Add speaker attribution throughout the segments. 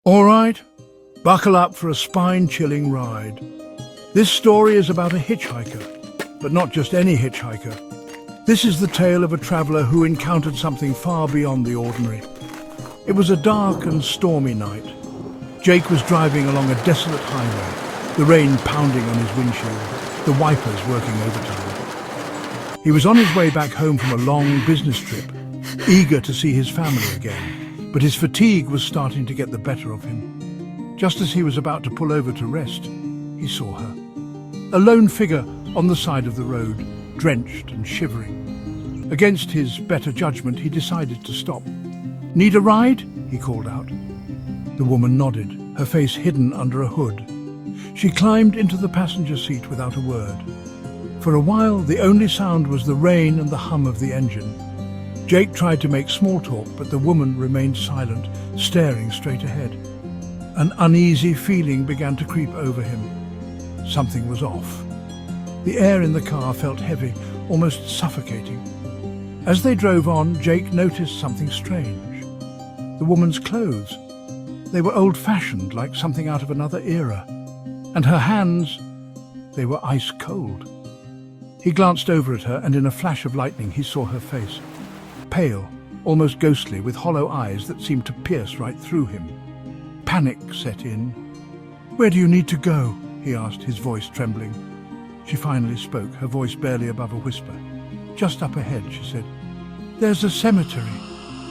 Speaker 1: All right, buckle up for a spine-chilling ride. This story is about a hitchhiker, but not just any hitchhiker. This is the tale of a traveler who encountered something far beyond the ordinary. It was a dark and stormy night. Jake was driving along a desolate highway, the rain pounding on his windshield, the wipers working overtime. He was on his way back home from a long business trip, eager to see his family again, but his fatigue was starting to get the better of him. Just as he was about to pull over to rest, he saw her. A lone figure on the side of the road, drenched and shivering. Against his better judgment, he decided to stop. "Need a ride?" he called out. The woman nodded, her face hidden under a hood. She climbed into the passenger seat without a word. For a while, the only sound was the rain and the hum of the engine. Jake tried to make small talk, but the woman remained silent, staring straight ahead. An uneasy feeling began to creep over him. Something was off. The air in the car felt heavy, almost suffocating. As they drove on, Jake noticed something strange. The woman's clothes. They were old-fashioned, like something out of another era. And her hands, they were ice cold. He glanced over at her, and in a flash of lightning he saw her face. Pale, almost ghostly, with hollow eyes that seemed to pierce right through him. Panic set in. "Where do you need to go?" he asked, his voice trembling. She finally spoke, her voice barely above a whisper. "Just up ahead," she said. "There's a cemetery.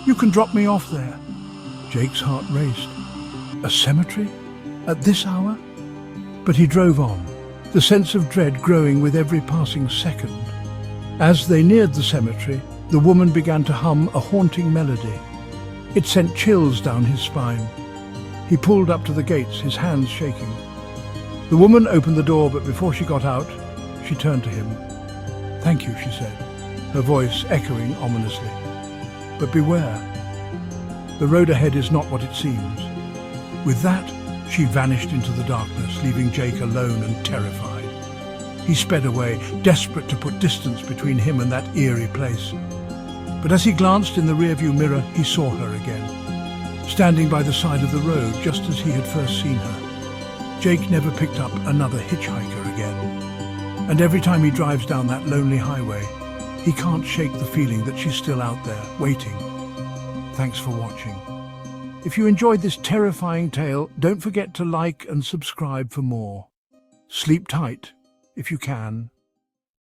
Speaker 1: You can drop me off there." Jake's heart raced. A cemetery? At this hour? But he drove on, the sense of dread growing with every passing second. As they neared the cemetery, the woman began to hum a haunting melody. It sent chills down his spine. He pulled up to the gates, his hands shaking. The woman opened the door, but before she got out, she turned to him. "Thank you," she said, her voice echoing ominously. "But beware. The road ahead is not what it seems." With that, she vanished into the darkness, leaving Jake alone and terrified. He sped away, desperate to put distance between him and that eerie place. But as he glanced in the rearview mirror, he saw her again, standing by the side of the road just as he had first seen her. Jake never picked up another hitchhiker again. And every time he drives down that lonely highway, he can't shake the feeling that she's still out there, waiting. Thanks for watching. If you enjoyed this terrifying tale, don't forget to like and subscribe for more. Sleep tight, if you can.